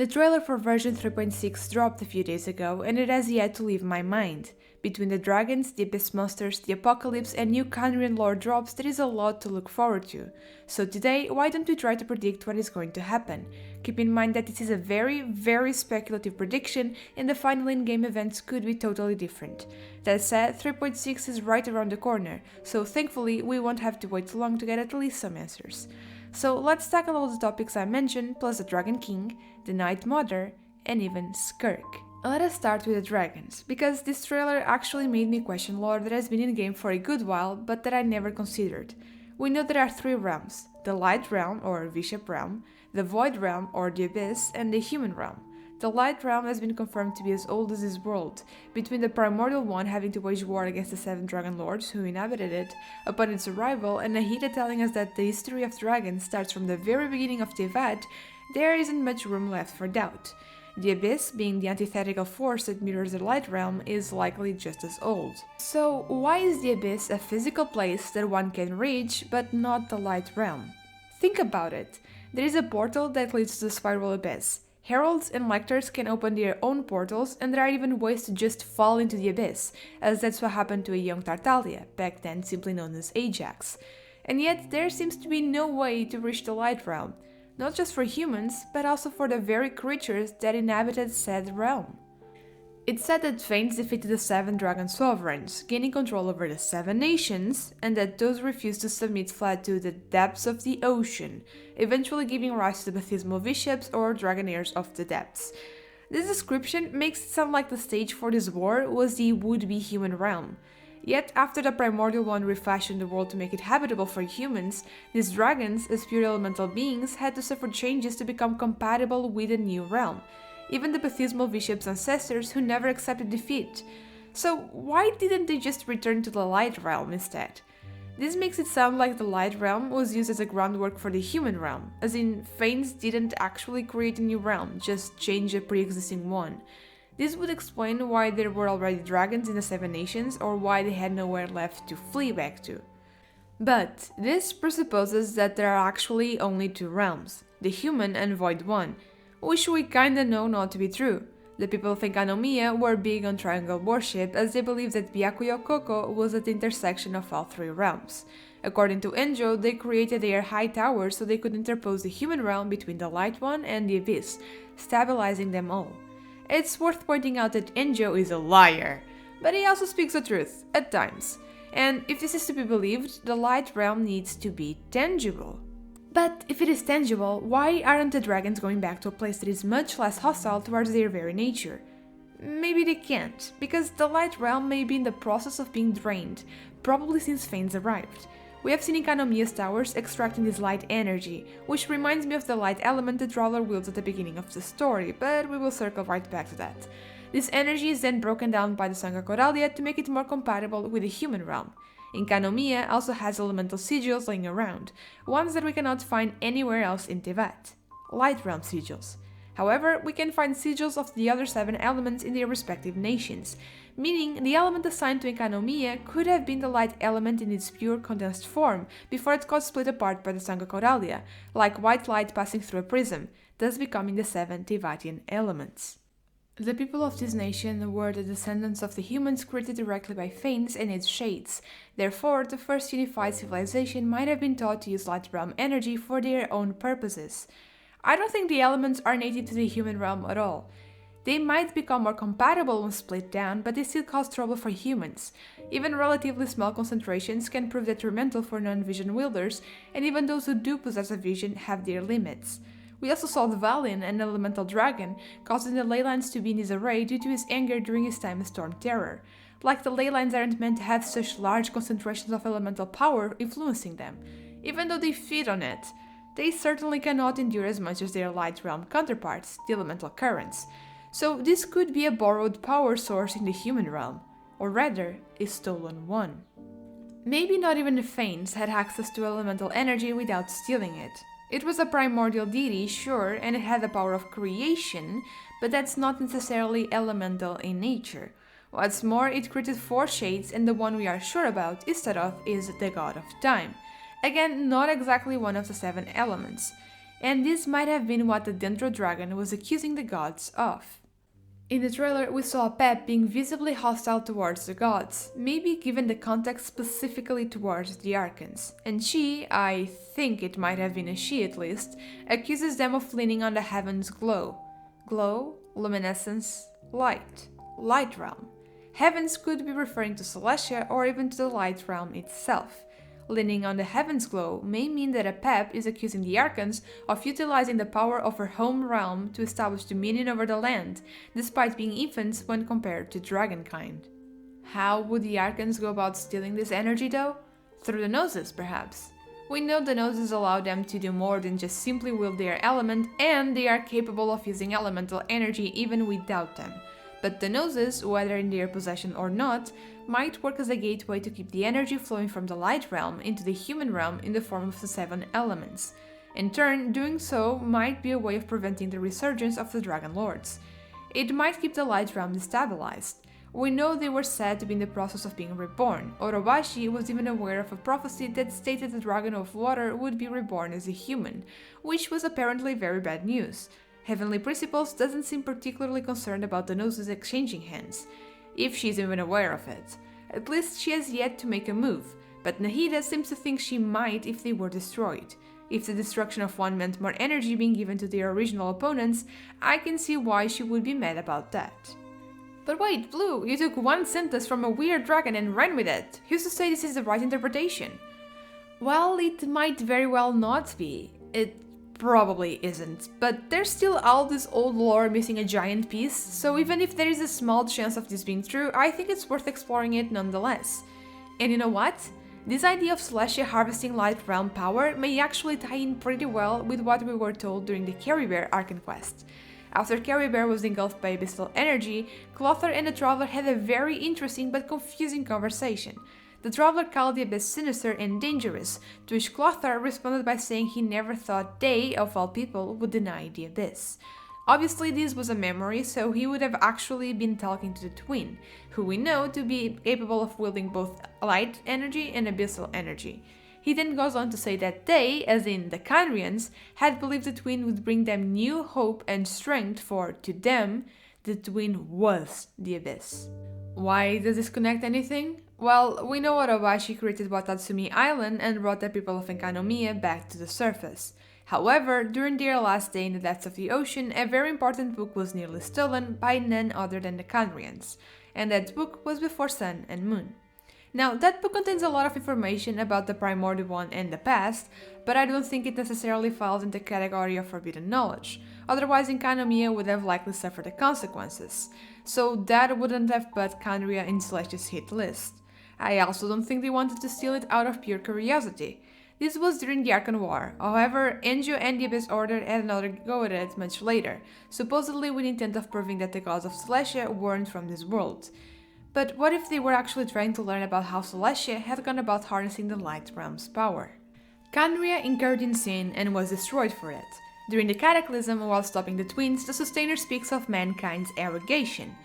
The trailer for version 3.6 dropped a few days ago, and it has yet to leave my mind. Between the dragons, the abyss monsters, the apocalypse, and new Khaenri'ah lore drops, there is a lot to look forward to. So today, why don't we try to predict what is going to happen? Keep in mind that this is a very speculative prediction, and the final in-game events could be totally different. That said, 3.6 is right around the corner, so thankfully we won't have to wait too long to get at least some answers. So let's tackle all the topics I mentioned, plus the Dragon King, the Night Mother, and even Skirk. Let us start with the dragons, because this trailer actually made me question lore that has been in game for a good while, but that I never considered. We know there are three realms: the Light Realm, or V3.6 realm, the Void Realm, or the Abyss, and the Human Realm. The Light Realm has been confirmed to be as old as this world, between the Primordial One having to wage war against the 7 Dragon Lords who inhabited it upon its arrival, and Nahida telling us that the history of dragons starts from the very beginning of Teyvat. There isn't much room left for doubt. The Abyss, being the antithetical force that mirrors the Light Realm, is likely just as old. So why is the Abyss a physical place that one can reach, but not the Light Realm? Think about it. There is a portal that leads to the Spiral Abyss. Heralds and lectors can open their own portals, and there are even ways to just fall into the Abyss, as that's what happened to a young Tartaglia, back then simply known as Ajax. And yet there seems to be no way to reach the Light Realm, not just for humans, but also for the very creatures that inhabited said realm. It's said that Phanes defeated the 7 Dragon Sovereigns, gaining control over the 7 nations, and that those who refused to submit fled to the depths of the ocean, eventually giving rise to the baptismal bishops or Dragonaires of the Depths. This description makes it sound like the stage for this war was the would-be human realm. Yet, after the Primordial One refashioned the world to make it habitable for humans, these dragons, as pure elemental beings, had to suffer changes to become compatible with the new realm. Even the baptismal bishop's ancestors who never accepted defeat. So why didn't they just return to the Light Realm instead? This makes it sound like the Light Realm was used as a groundwork for the Human Realm, as in Phanes didn't actually create a new realm, just change a pre-existing one. This would explain why there were already dragons in the 7 nations, or why they had nowhere left to flee back to. But this presupposes that there are actually only 2 realms, the Human and Void one, which we kinda know not to be true. The people of Enkanomiya were big on triangle worship, as they believed that Byakuya Koko was at the intersection of all 3 realms. According to Enjo, they created their high towers so they could interpose the human realm between the Light One and the Abyss, stabilizing them all. It's worth pointing out that Enjo is a liar, but he also speaks the truth, at times. And if this is to be believed, the Light Realm needs to be tangible. But if it is tangible, why aren't the dragons going back to a place that is much less hostile towards their very nature? Maybe they can't, because the Light Realm may be in the process of being drained, probably since Phanes arrived. We have seen Enkanomiya's towers extracting this light energy, which reminds me of the light element that Rowler wields at the beginning of the story, but we will circle right back to that. This energy is then broken down by the Sangha Coralia to make it more compatible with the human realm. Enkanomiya also has elemental sigils laying around, ones that we cannot find anywhere else in Teyvat. Light Realm sigils. However, we can find sigils of the other 7 elements in their respective nations, meaning the element assigned to Enkanomiya could have been the light element in its pure condensed form before it got split apart by the Sangha Coralia, like white light passing through a prism, thus becoming the 7 Teyvatian elements. The people of this nation were the descendants of the humans created directly by Phanes and its shades. Therefore, the first unified civilization might have been taught to use Light Realm energy for their own purposes. I don't think the elements are native to the human realm at all. They might become more compatible when split down, but they still cause trouble for humans. Even relatively small concentrations can prove detrimental for non-vision wielders, and even those who do possess a vision have their limits. We also saw Dvalin, an elemental dragon, causing the Leylands to be in disarray due to his anger during his time as Storm Terror. Like the Leylands aren't meant to have such large concentrations of elemental power influencing them. Even though they feed on it, they certainly cannot endure as much as their Light Realm counterparts, the elemental currents. So this could be a borrowed power source in the human realm, or rather, a stolen one. Maybe not even the Phanes had access to elemental energy without stealing it. It was a primordial deity, sure, and it had the power of creation, but that's not necessarily elemental in nature. What's more, it created 4 shades, and the one we are sure about, Istadath, is the god of time. Again, not exactly one of the 7 elements. and this might have been what the Dendro Dragon was accusing the gods of. In the trailer, we saw Pep being visibly hostile towards the gods, maybe given the context specifically towards the Archons, and she, I think it might have been a she at least, accuses them of leaning on the heaven's glow. Glow, luminescence, light. Light realm. Heavens could be referring to Celestia or even to the light realm itself. Leaning on the heaven's glow may mean that a Pep is accusing the Archons of utilizing the power of her home realm to establish dominion over the land, despite being infants when compared to dragonkind. How would the Archons go about stealing this energy though? Through the noses, perhaps. We know the noses allow them to do more than just simply wield their element, and they are capable of using elemental energy even without them. But the noses, whether in their possession or not, might work as a gateway to keep the energy flowing from the light realm into the human realm in the form of the 7 elements. In turn, doing so might be a way of preventing the resurgence of the Dragon Lords. It might keep the light realm destabilized. We know they were said to be in the process of being reborn. Orobashi was even aware of a prophecy that stated the Dragon of Water would be reborn as a human, which was apparently very bad news. Heavenly Principles doesn't seem particularly concerned about the noses exchanging hands, if she's even aware of it. At least she has yet to make a move, but Nahida seems to think she might if they were destroyed. If the destruction of one meant more energy being given to their original opponents, I can see why she would be mad about that. But wait, Blue, you took one sentence from a weird dragon and ran with it. Who's to say this is the right interpretation? Well, it might very well not be. It probably isn't, but there's still all this old lore missing a giant piece, so even if there is a small chance of this being true, I think it's worth exploring it nonetheless. And you know what? This idea of Celestia harvesting light realm power may actually tie in pretty well with what we were told during the Carrybear Archon quest. After Carrybear was engulfed by abyssal energy, Clothar and the Traveler had a very interesting but confusing conversation. The Traveler called the Abyss sinister and dangerous, to which Clothar responded by saying he never thought they, of all people, would deny the Abyss. Obviously this was a memory, so he would have actually been talking to the twin, who we know to be capable of wielding both light energy and abyssal energy. He then goes on to say that they, as in the Kynrians, had believed the twin would bring them new hope and strength, for, to them, the twin was the Abyss. Why does this connect anything? Well, we know Orobashi created Watatsumi Island and brought the people of Enkanomiya back to the surface. However, during their last day in the depths of the ocean, a very important book was nearly stolen by none other than the Kynrians, and that book was Before Sun and Moon. Now, that book contains a lot of information about the Primordial One and the past, but I don't think it necessarily falls in the category of forbidden knowledge, otherwise Enkanomiya would have likely suffered the consequences, so that wouldn't have put Khaenri'ah in Celestia's hit list. I also don't think they wanted to steal it out of pure curiosity. This was during the Archon War, however, Enjo and the Abyss Order had another go at it much later, supposedly with the intent of proving that the gods of Celestia weren't from this world. But what if they were actually trying to learn about how Celestia had gone about harnessing the Light Realm's power? Khaenri'ah incurred in sin and was destroyed for it. During the Cataclysm, while stopping the twins, the Sustainer speaks of mankind's arrogation.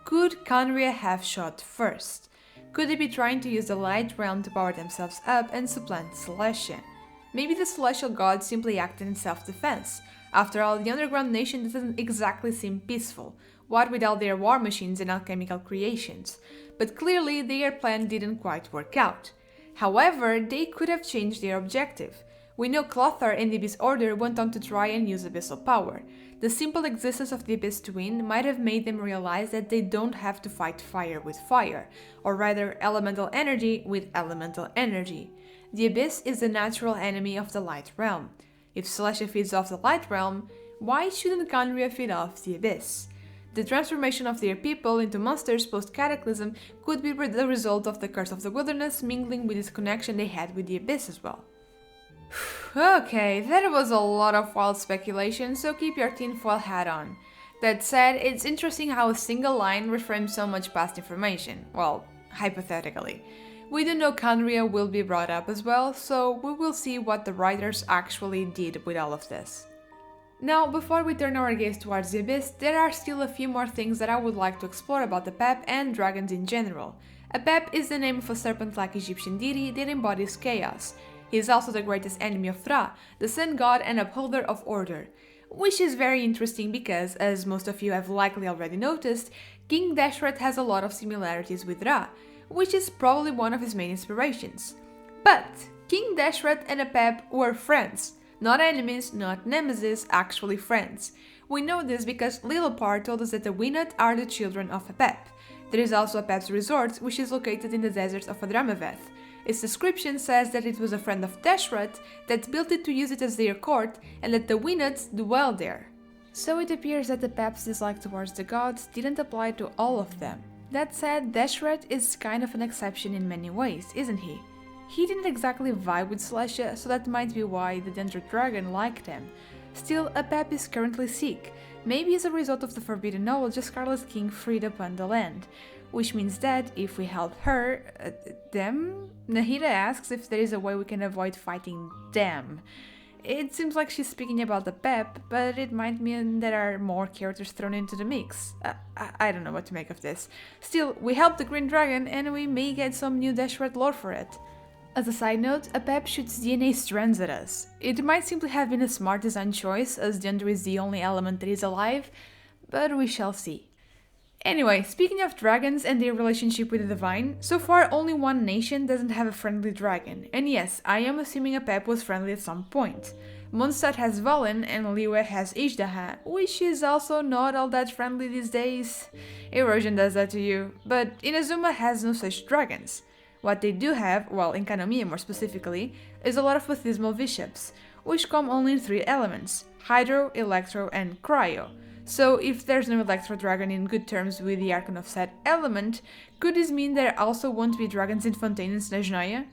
Could Khaenri'ah have shot first? Could they be trying to use the Light Realm to power themselves up and supplant Celestia? Maybe the celestial gods simply acted in self-defense. After all, the underground nation doesn't exactly seem peaceful, what with all their war machines and alchemical creations. But clearly their plan didn't quite work out. However, they could have changed their objective. We know Clothar and the Abyss Order went on to try and use abyssal power. The simple existence of the Abyss Twin might have made them realize that they don't have to fight fire with fire, or rather elemental energy with elemental energy. The Abyss is the natural enemy of the Light Realm. If Celestia feeds off the Light Realm, why shouldn't Khaenri'ah feed off the Abyss? The transformation of their people into monsters post-Cataclysm could be the result of the Curse of the Wilderness mingling with this connection they had with the Abyss as well. Okay, that was a lot of wild speculation, so keep your tinfoil hat on. That said, it's interesting how a single line reframes so much past information, well, hypothetically. We do know Khaenri'ah will be brought up as well, so we will see what the writers actually did with all of this. Now, before we turn our gaze towards the Abyss, there are still a few more things that I would like to explore about the Pep and dragons in general. A Pep is the name of a serpent-like Egyptian deity that embodies chaos. He is also the greatest enemy of Ra, the sun god and upholder of order. Which is very interesting because, as most of you have likely already noticed, King Deshret has a lot of similarities with Ra, which is probably one of his main inspirations. But King Deshret and Apep were friends. Not enemies, not nemesis, actually friends. We know this because Lilopar told us that the Winut are the children of Apep. There is also Apep's resort, which is located in the desert of Adramaveth. Its description says that it was a friend of Deshret that built it to use it as their court and that the Winuts dwell there. So it appears that Apep's dislike towards the gods didn't apply to all of them. That said, Deshret is kind of an exception in many ways, isn't he? He didn't exactly vibe with Celestia, so that might be why the Dendro Dragon liked him. Still, Apep is currently sick, maybe as a result of the forbidden knowledge a Scarlet King freed upon the land. Which means that, if we help her, them? Nahida asks if there is a way we can avoid fighting them. It seems like she's speaking about the Apep, but it might mean there are more characters thrown into the mix. I don't know what to make of this. Still, we help the Green Dragon and we may get some new Deshret lore for it. As a side note, Apep shoots DNA strands at us. It might simply have been a smart design choice, as Dendro is the only element that is alive, but we shall see. Anyway, speaking of dragons and their relationship with the Divine, so far only one nation doesn't have a friendly dragon, and yes, I am assuming Apep was friendly at some point. Mondstadt has Valen and Liyue has Ishdaha, which is also not all that friendly these days. Erosion does that to you, but Inazuma has no such dragons. What they do have, well in Kanomiya more specifically, is a lot of Bathismal bishops, which come only in 3 elements, Hydro, Electro and Cryo. So if there's no Electro Dragon in good terms with the Archon of said element, could this mean there also won't be dragons in Fontaine and Snezhnaya?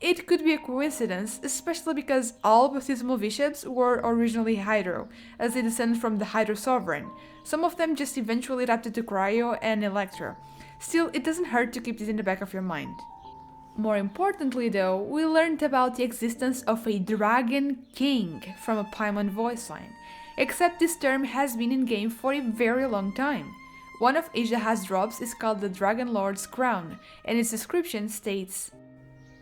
It could be a coincidence, especially because all Bathismal bishops were originally Hydro, as they descend from the Hydro Sovereign. Some of them just eventually adapted to Cryo and Electro. Still, it doesn't hurt to keep this in the back of your mind. More importantly though, we learned about the existence of a Dragon King from a Paimon voice line, except this term has been in game for a very long time. One of Ishdaha's drops is called the Dragon Lord's Crown, and its description states,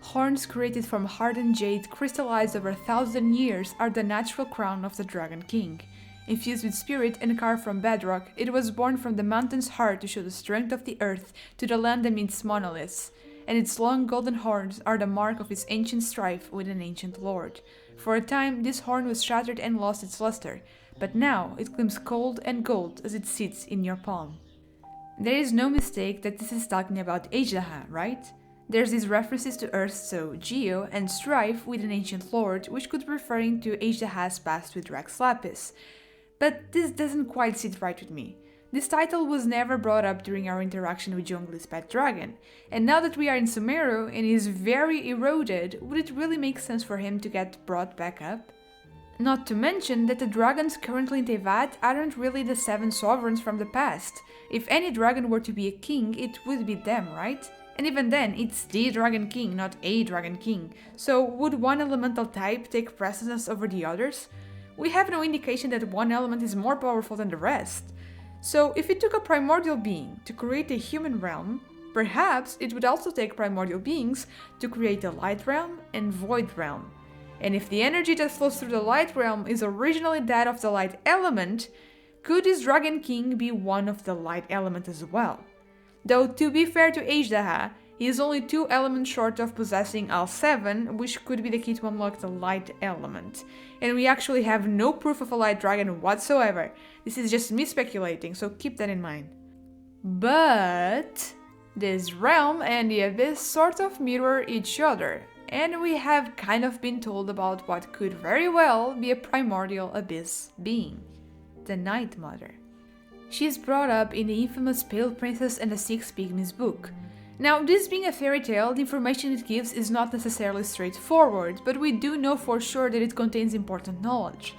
"Horns created from hardened jade crystallized over 1,000 years are the natural crown of the Dragon King. Infused with spirit and carved from bedrock, it was born from the mountain's heart to show the strength of the earth to the land amidst monoliths. And its long golden horns are the mark of its ancient strife with an ancient lord. For a time, this horn was shattered and lost its luster, but now it gleams cold and gold as it sits in your palm." There is no mistake that this is talking about Ishdaha, right? There's these references to Earth, so Geo, and strife with an ancient lord, which could be referring to Ishdaha's past with Drax Lapis. But this doesn't quite sit right with me. This title was never brought up during our interaction with Zhongli's pet dragon, and now that we are in Sumeru and he is very eroded, would it really make sense for him to get brought back up? Not to mention that the dragons currently in Teyvat aren't really the 7 sovereigns from the past. If any dragon were to be a king, it would be them, right? And even then, it's the Dragon King, not a Dragon King. So would one elemental type take precedence over the others? We have no indication that one element is more powerful than the rest. So if it took a primordial being to create a human realm, perhaps it would also take primordial beings to create a light realm and void realm. And if the energy that flows through the light realm is originally that of the light element, could this Dragon King be one of the light element as well? Though to be fair to Ishdaha, he is only 2 elements short of possessing all 7, which could be the key to unlock the light element. And we actually have no proof of a light dragon whatsoever. This is just me speculating, so keep that in mind. But this realm and the abyss sort of mirror each other, and we have kind of been told about what could very well be a primordial abyss being, the Night Mother. She is brought up in the infamous Pale Princess and the Six Pygmies book. Now, this being a fairy tale, the information it gives is not necessarily straightforward, but we do know for sure that it contains important knowledge.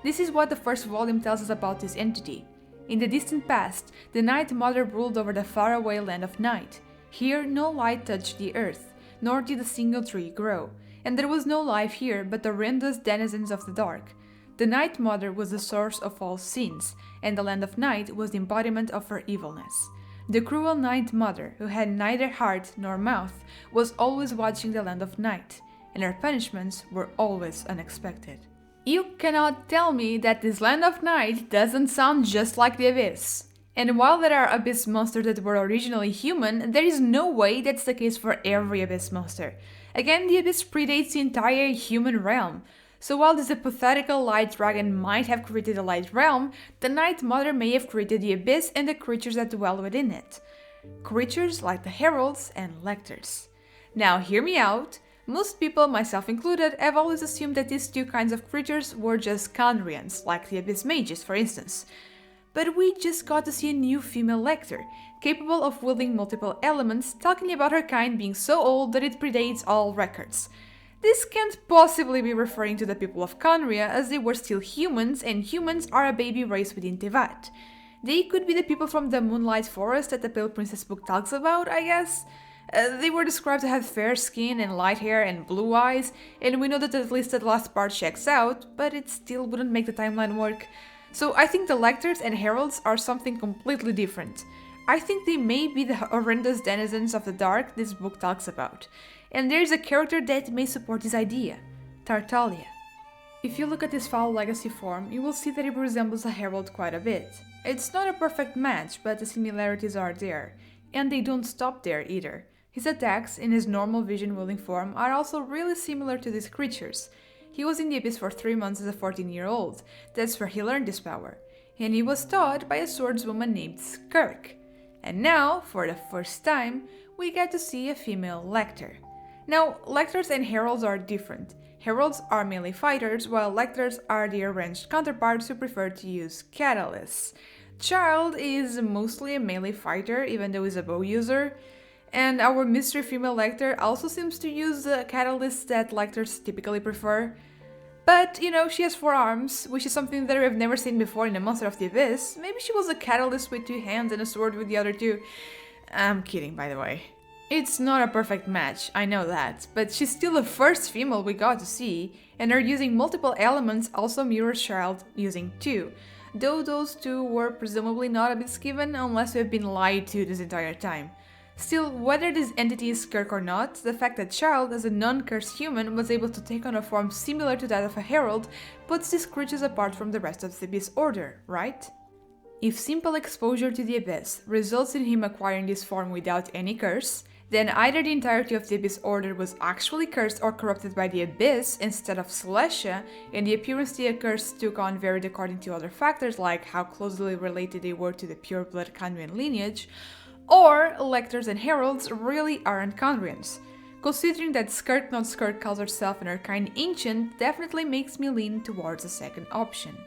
This is what the first volume tells us about this entity. In the distant past, the Night Mother ruled over the faraway land of night. Here, no light touched the earth, nor did a single tree grow, and there was no life here but the horrendous denizens of the dark. The Night Mother was the source of all sins, and the land of night was the embodiment of her evilness. The cruel Night Mother, who had neither heart nor mouth, was always watching the land of night. and her punishments were always unexpected. You cannot tell me that this land of night doesn't sound just like the Abyss. And while there are Abyss monsters that were originally human, there is no way that's the case for every Abyss monster. Again, the Abyss predates the entire human realm. So while this hypothetical light dragon might have created a light realm, the Night Mother may have created the Abyss and the creatures that dwell within it. Creatures like the Heralds and Lectors. Now hear me out. Most people, myself included, have always assumed that these two kinds of creatures were just Khaenri'ahns, like the Abyss Mages for instance. But we just got to see a new female Lector, capable of wielding multiple elements, talking about her kind being so old that it predates all records. This can't possibly be referring to the people of Khaenri'ah, as they were still humans, and humans are a baby race within Teyvat. They could be the people from the Moonlight Forest that the Pale Princess book talks about, I guess? They were described to have fair skin and light hair and blue eyes, and we know that at least the last part checks out, but it still wouldn't make the timeline work. So I think the Lectors and Heralds are something completely different. I think they may be the horrendous denizens of the dark this book talks about. And there's a character that may support this idea, Tartaglia. If you look at his foul legacy form, you will see that he resembles a herald quite a bit. It's not a perfect match, but the similarities are there, and they don't stop there either. His attacks, in his normal vision wielding form, are also really similar to these creatures. He was in the Abyss for 3 months as a 14-year-old, that's where he learned this power, and he was taught by a swordswoman named Skirk. And now, for the first time, we get to see a female Lector. Now, Lectors and Heralds are different. Heralds are melee fighters, while Lectors are their ranged counterparts who prefer to use catalysts. Child is mostly a melee fighter, even though he's a bow user. And our mystery female Lector also seems to use the catalysts that Lectors typically prefer. But, you know, she has 4 arms, which is something that we've never seen before in a Monster of the Abyss. Maybe she was a catalyst with 2 hands and a sword with the other 2. I'm kidding, by the way. It's not a perfect match, I know that, but she's still the first female we got to see, and her using multiple elements also mirrors Child using 2, though those 2 were presumably not Abyss given unless we've been lied to this entire time. Still, whether this entity is Skirk or not, the fact that Child, as a non-cursed human, was able to take on a form similar to that of a herald puts these creatures apart from the rest of the Abyss Order, right? If simple exposure to the Abyss results in him acquiring this form without any curse, then either the entirety of the Abyss Order was actually cursed or corrupted by the Abyss instead of Celestia, and the appearance the curse took on varied according to other factors like how closely related they were to the pure-blood Khaenri'ahn lineage, or Lectors and Heralds really aren't Khaenri'ahns. Considering that Skirk not Skirk calls herself and her kind ancient definitely makes me lean towards the second option.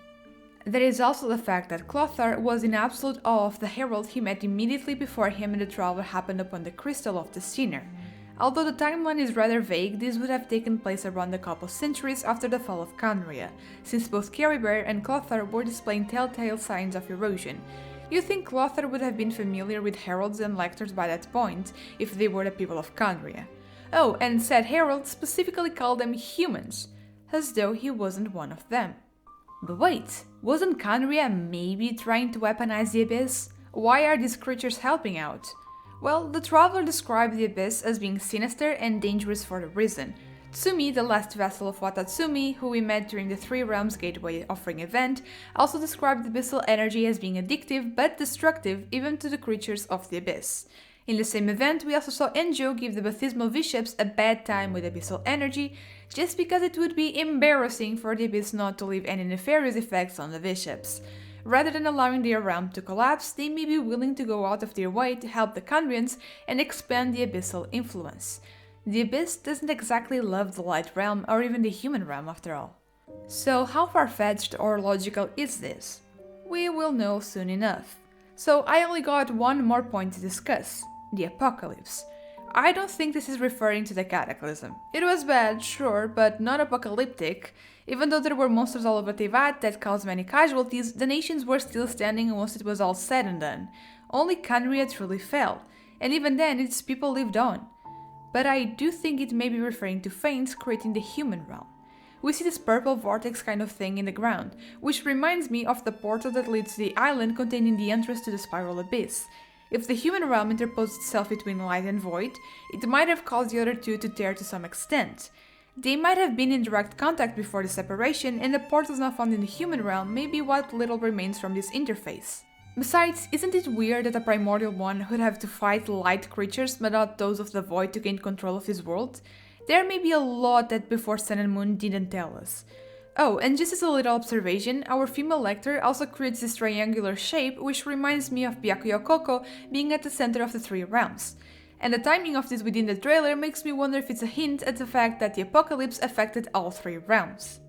There is also the fact that Clothar was in absolute awe of the herald he met immediately before him and the travel happened upon the Crystal of the Sinner. Although the timeline is rather vague, this would have taken place around a couple centuries after the fall of Khaenri'ah, since both Caribert and Clothar were displaying telltale signs of erosion. You'd think Clothar would have been familiar with heralds and lectors by that point, if they were the people of Khaenri'ah. Oh, and said herald specifically called them humans, as though he wasn't one of them. But wait, wasn't Khaenri'ah maybe trying to weaponize the Abyss? Why are these creatures helping out? Well, the Traveler described the Abyss as being sinister and dangerous for a reason. Tsumi, the last vassal of Watatsumi, who we met during the Three Realms Gateway offering event, also described the abyssal energy as being addictive but destructive even to the creatures of the Abyss. In the same event, we also saw Enjo give the Baptismal Bishops a bad time with abyssal energy, just because it would be embarrassing for the Abyss not to leave any nefarious effects on the bishops. Rather than allowing their realm to collapse, they may be willing to go out of their way to help the Khaenri'ahns and expand the abyssal influence. The Abyss doesn't exactly love the Light Realm or even the human realm after all. So how far-fetched or logical is this? We will know soon enough. So I only got one more point to discuss. The Apocalypse. I don't think this is referring to the Cataclysm. It was bad, sure, but not apocalyptic. Even though there were monsters all over Teyvat that caused many casualties, the nations were still standing once it was all said and done. Only Khaenri'ah truly fell, and even then its people lived on. But I do think it may be referring to Fanes creating the human realm. We see this purple vortex kind of thing in the ground, which reminds me of the portal that leads to the island containing the entrance to the Spiral Abyss. If the human realm interposed itself between light and void, it might have caused the other two to tear to some extent. They might have been in direct contact before the separation, and the portals now found in the human realm may be what little remains from this interface. Besides, isn't it weird that a primordial one would have to fight light creatures but not those of the void to gain control of his world? There may be a lot that Before Sun and Moon didn't tell us. Oh, and just as a little observation, our female lector also creates this triangular shape which reminds me of Byakuya Koko being at the center of the three realms. And the timing of this within the trailer makes me wonder if it's a hint at the fact that the apocalypse affected all three realms.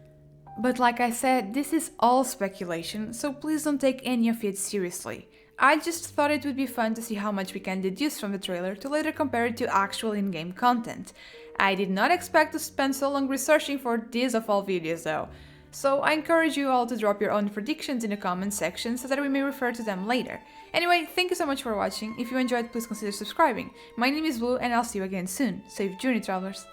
But like I said, this is all speculation, so please don't take any of it seriously. I just thought it would be fun to see how much we can deduce from the trailer to later compare it to actual in-game content. I did not expect to spend so long researching for this of all videos though. So I encourage you all to drop your own predictions in the comment section so that we may refer to them later. Anyway, thank you so much for watching. If you enjoyed, please consider subscribing. My name is Blue and I'll see you again soon. Safe journey, travelers!